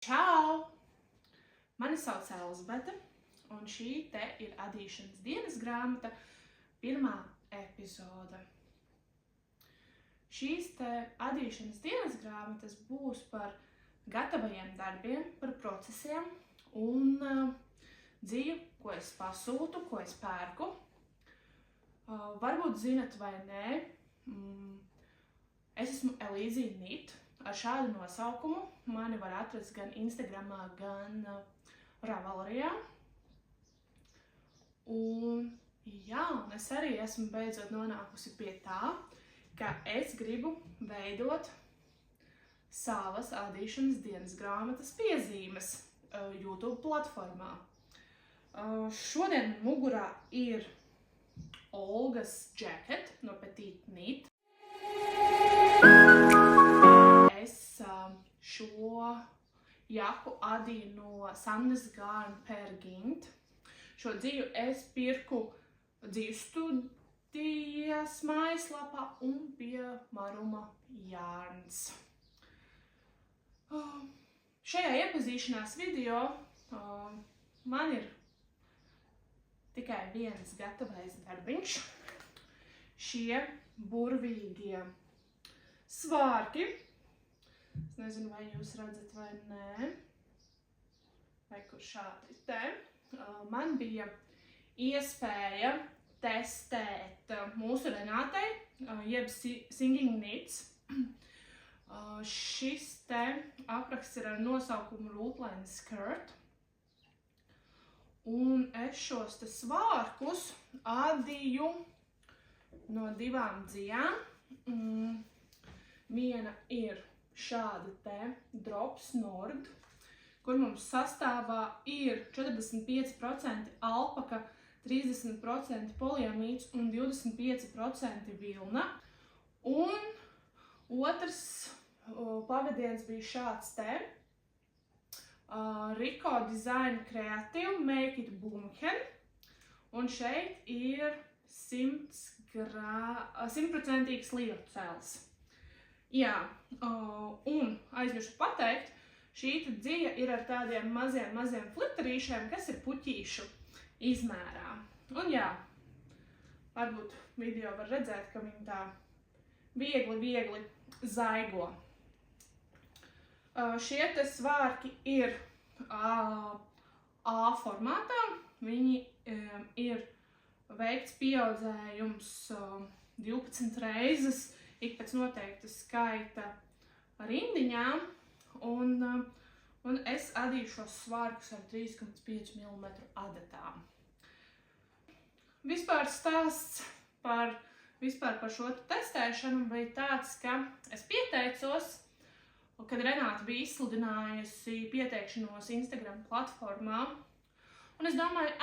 Čau! Mani sauc Elzbete, un šī te ir adīšanas dienas grāmata pirmā epizode. Šīs te adīšanas dienas grāmatas būs par gatavajiem darbiem, par procesiem un dzīvi, ko es pasūtu, ko es pērku. Varbūt zinat vai nē, es esmu Elīzija Nit. Ar šādu nosaukumu mani var atrast gan Instagramā, gan Ravalerijā. Un es arī esmu beidzot nonākusi pie tā, ka es gribu veidot savas adīšanas dienas grāmatas piezīmes YouTube platformā. Šodien mugurā ir Olgas džeket no Petite Knit. Es šo jaku adīju no Sannes Garn Per Gint. Šo dzīvu es pirku dzīvu studijas mājaslapā un pie Maruma Jārns. Šajā iepazīšanās video man ir tikai viens gatavais darbiņš. Šie burvīgie svārki. Es nezinu, vai jūs redzat vai nē. Vai kur šādi te. Man bija iespēja testēt mūsu Renātei, jeb Singing Knits. Šis te apraksts ir ar nosaukumu Rootline Skirt. Un es šos te svārkus adīju no divām dzijām. Viena ir šāda te Drops Nord, kur mums sastāvā ir 45% alpaka, 30% poliamīds un 25% vilna. Un otrs pavadiens bija šāds te Rico Design Creative Make It Blumchen. Un šeit ir 100% lielcels. Jā, un aizmirsu pateikt, šī dzija ir ar tādiem maziem flitterīšiem, kas ir puķīšu izmērā. Un jā, varbūt video var redzēt, ka viņi tā viegli zaigo. Šie te svārki ir A formātā. Viņi ir veikts pieaudzējums 12 reizes, ik pēc noteikta skaita rindiņām, un es adīju šos svārkus ar 3,5 mm adatām. Vispār stāsts par šo testēšanu bija tāds, ka es pieteicos, kad Renāta bija izsludinājusi pieteikšanos Instagram platformā, un es domāju,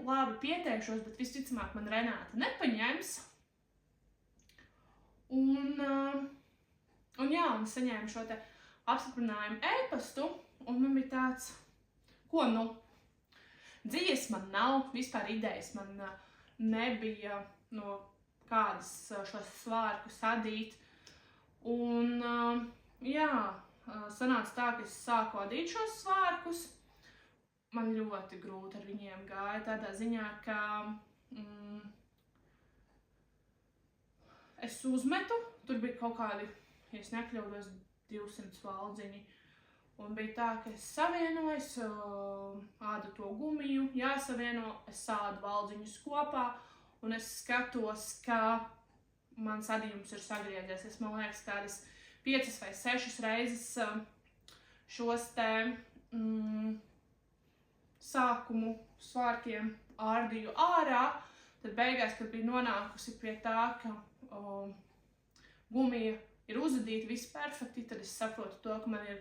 labi, pieteikšos, bet visticamāk man Renāta nepaņems. Un saņēmu šo te apstiprinājumu e-pastu, un man bija tāds, ko nu? Dzijas man nav, vispār idejas man nebija no kādas šos svārkus adīt. Un sanāca tā, ka es sāku adīt šos svārkus. Man ļoti grūti ar viņiem gāja tādā ziņā, ka es uzmetu, tur bija kaut kādi, ja es nekļūdos, 200 valdziņi. Un bija tā, ka es savienoju, ādu to gumiju, jāsavieno, es sādu valdziņus kopā, un es skatos, ka mans adījums ir sagriezies. Es, man liekas, kādas 5 vai 6 reizes šos te sākumu svārkiem ārdīju ārā. Tad beigās, kad bija nonākusi pie tā, ka gumija ir uzadīta, viss perfekti, tad es saprotu to, ka man ir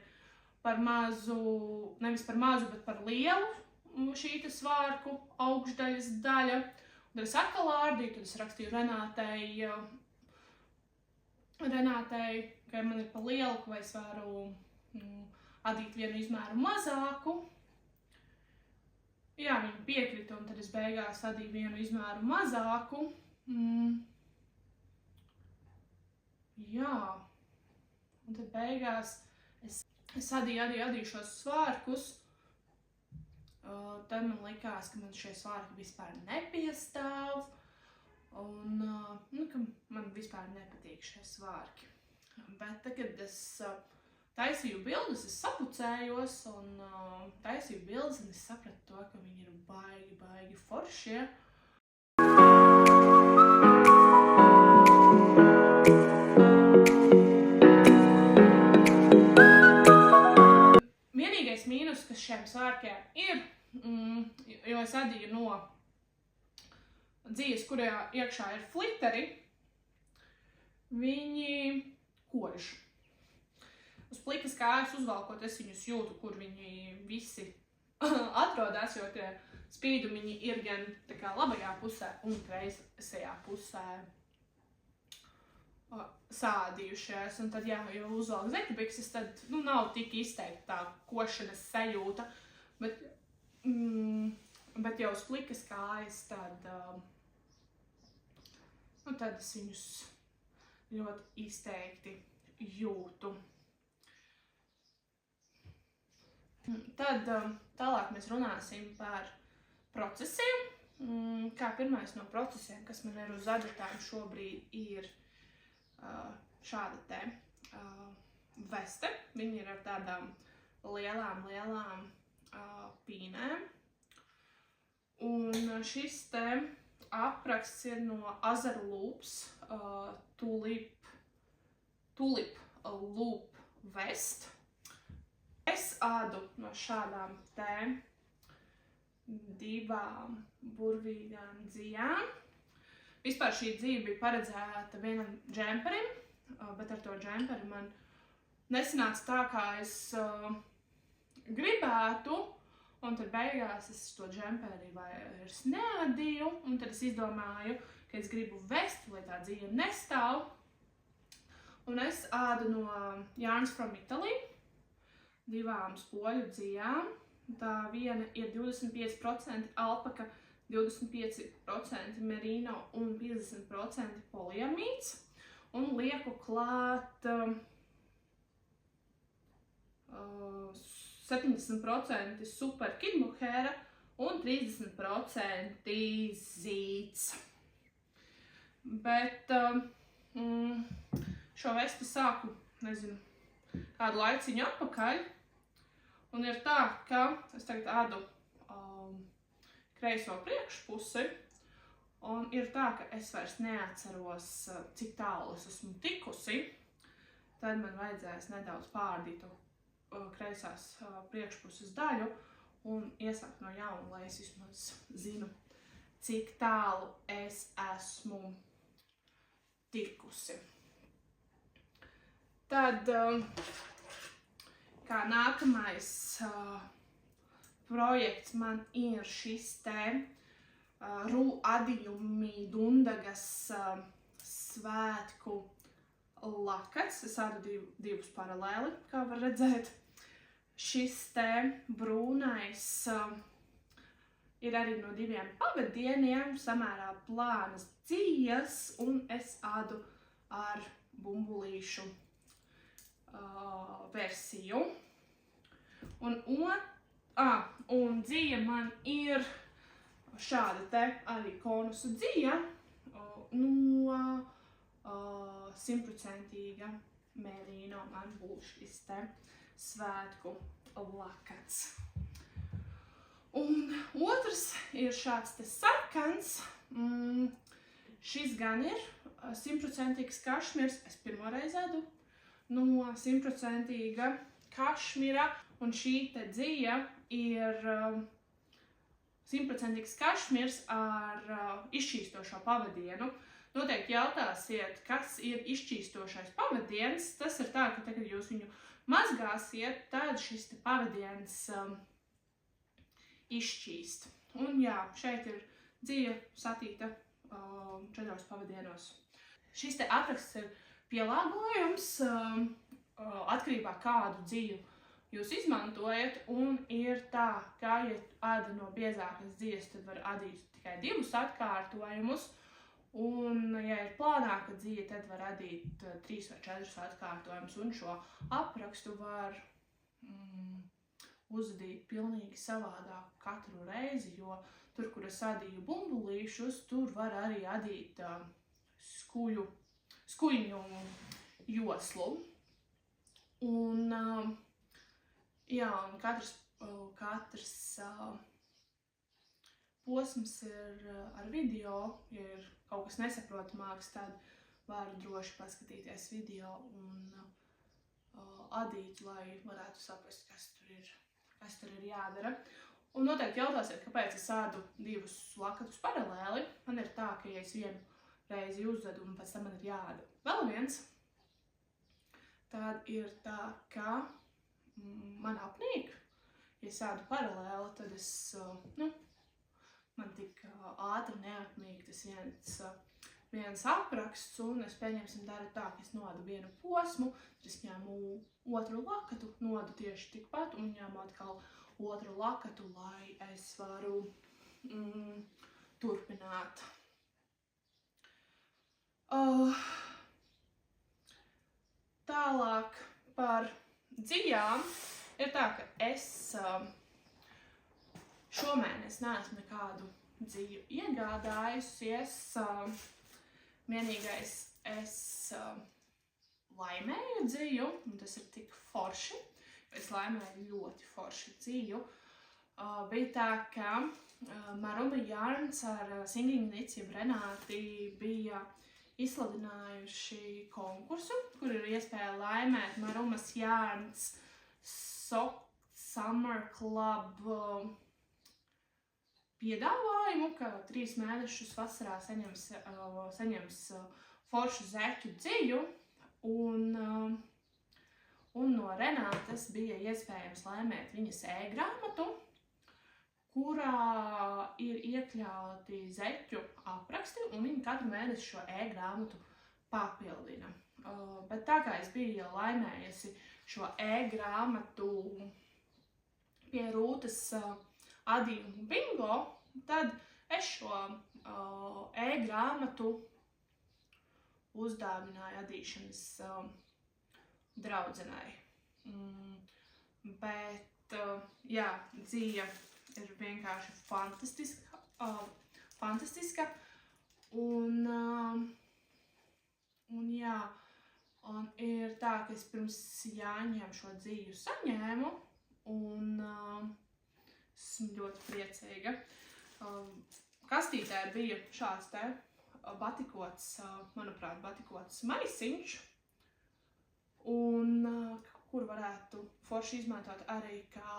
par mazu, nevis par mazu, bet par lielu šī te svārku augšdaļas daļa. Un tad es atkal ārdīju, tad es rakstīju Renātei, ka man ir par lielu, vai es varu adīt vienu izmēru mazāku. Jā, viņi piekrita, un tad es beigās adīju vienu izmēru mazāku. Jā, un tad beigās es es adīju šos svārkus, tad man likās, ka man šie svārki vispār nepiestāv, un ka man vispār nepatīk šie svārki. Bet tagad es taisīju bildes, es sapucējos un taisīju bildes, un es sapratu to, ka viņi ir baigi foršie. Vienīgais mīnus, kas šiem svārkiem ir, jo es adīju no dzīves, kurā iekšā ir fliteri, viņi kož. Uz plikas kājas uzvalkot, es viņus jūtu, kur viņi visi atrodas, jo tie spīdumiņi ir gan tā kā labajā pusē un kreisajā pusē sādījušies. Un tad, ja uzvalk zeķibikses, tad nav tik izteikti tā košanas sajūta. Bet jau uz plikas kājas, tad es viņus ļoti izteikti jūtu. Tad tālāk mēs runāsim par procesiem. Kā pirmais no procesiem, kas man ir uz adatām šobrīd, ir šāda te veste. Viņi ir ar tādām lielām pīnēm. Un šis te apraksts ir no Azar Loops Tulip Loop Vest. Es ādu no šādām te divām burvīgām dzijām. Vispār šī dzīve bija paredzēta vienam džemperim, bet ar to džemperi man nesanāca tā, kā es gribētu, un tad beigās es to džemperi vairs neadīju, un tad es izdomāju, ka es gribu vesti, lai tā dzīve nestāv, un es ādu no Yarns from Italy, divām spoļu dzijām. Tā viena ir 25% alpaka, 25% merino un 50% poliamīds, un lieku klāt 70% super kidmohēra un 30% zīts. Bet šo vesti sāku, kādu laiciņu atpakaļ, un ir tā, ka es tagad ādu kreiso priekšpusi, un ir tā, ka es vairs neatceros, cik tālu es esmu tikusi. Tad man vajadzēs nedaudz pārdīt kreisās priekšpuses daļu un iesākt no jauna, lai es vismaz zinu, cik tālu es esmu tikusi. Tad, kā nākamais projekts man ir šis te Rū adījumi Dundagas svētku lakats. Es ādu divus paralēli, kā var redzēt. Šis te brūnais ir arī no diviem pavadieniem, samērā plānas dzijas, un es ādu ar bumbulīšu versiju. Un dzija man ir šāda te arī konusu dzija no 100% merino. Man būs šis te svētku lakats. Un otrs ir šāds te sarkans. Šis gan ir 100% kašmirs. Es pirmoreiz ādu no 100% kašmira, un šī te dzija ir 100% kašmirs ar izšķīstošo pavadienu. Noteikti jautāsiet, kas ir izšķīstošais pavadiens. Tas ir tā, ka tagad jūs viņu mazgāsiet, tad šis te pavadiens izšķīst. Un jā, šeit ir dzija satīta 4 pavadienos. Šis te apraksts ir pielāgojums atkarībā kādu dziju jūs izmantojat, un ir tā, ka, ja āda no biezākas dzijas, tad var adīt tikai 2 atkārtojumus, un, ja ir plānāka dzija, tad var adīt 3 vai 4 atkārtojumus, un šo aprakstu var uzadīt pilnīgi savādāk katru reizi, jo tur, kur es adīju bumbulīšus, tur var arī adīt skuiņu joslu. Un, jā, un katrs posms ir ar video, ja ir kaut kas nesaprotamāks, tad varu droši paskatīties video un adīt, lai varētu saprast, kas tur ir jādara. Un noteikti jautāsiet, kāpēc es ādu divus lakatus paralēli. Man ir tā, ka ja es vienu reizi uzvedu un pēc tam man ir jāāda vēl viens, tad ir tā, ka man apnīk. Ja es ādu paralēli, tad man tik ātri neapnīk tas viens apraksts, un es pieņemsim daru tā, ka es nodu vienu posmu, tad es ņemu otru lakatu, nodu tieši tikpat un ņemu atkal otru lakatu, lai es varu turpināt. Tālāk par dzijām ir tā, ka es šomēnes neesmu nekādu dziju iegādājusies. Vienīgais es laimēju dziju, un tas ir tik forši. Es laimēju ļoti forši dziju. Bija tā, ka Maruma Yarns ar Singing Nits jeb Renāti bija izsludinājuši konkursu, kur ir iespēja laimēt Marumas Yarns Summer Club piedāvājumu, ka 3 mēnešus vasarā saņems foršu zeķu dziju, un no Renātes bija iespējams laimēt viņas e-grāmatu, kurā ir iekļauti zeķu apraksti, un viņa katru mēnesi šo e-grāmatu papildina. Bet tā kā es biju jau laimējusi šo e-grāmatu pie Rūtas adīju bingo, tad es šo e-grāmatu uzdāvināju adīšanas draudzenei. Bet, jā, dzīve ir vienkārši fantastiska. Un jā, un ir tā, ka es pirms jāņem šo dzīvu saņēmu, un esmu ļoti priecīga. Kastītē bija šāds te batikots, manuprāt, batikots maisiņš, un kur varētu forši izmantot arī kā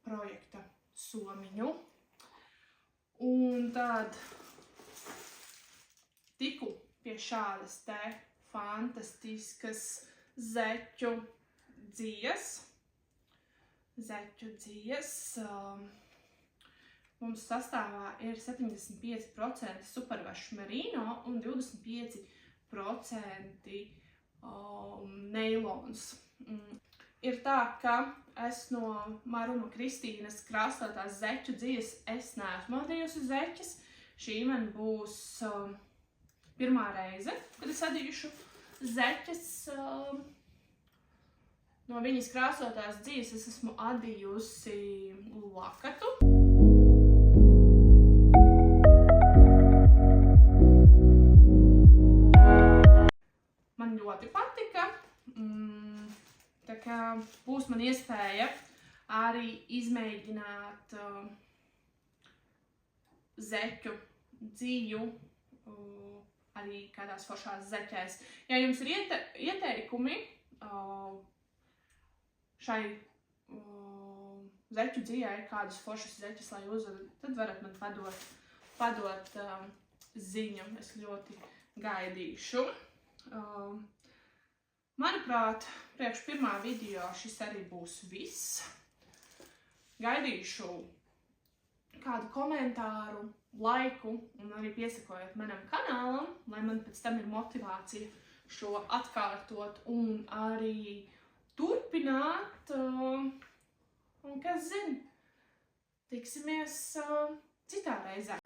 projekta somiņu. Un tad tiku pie šādas te fantastiskas zeķu dzijas. Mums sastāvā ir 75% supervešu merino un 25% neilons. Ir tā, ka es no Maruma Kristīnas krāsotās zeķu dzijas es neesmu adījusi zeķes. Šī man būs pirmā reize, kad es adīšu zeķes. No viņas krāsotās dzijas es esmu adījusi lakatu. Man ļoti patika. Tā kā būs man iespēja arī izmēģināt zeķu dziju arī kādās foršās zeķēs. Ja jums ir ieteikumi šai zeķu dzijai, kādas foršas zeķes, lai uzvedu, tad varat man padot ziņu. Es ļoti gaidīšu. Manuprāt, priekš pirmā video šis arī būs viss. Gaidīšu kādu komentāru, laiku un arī piesakojiet manam kanālam, lai man pēc tam ir motivācija šo atkārtot un arī turpināt. Un kas zina, tiksimies citā reizē.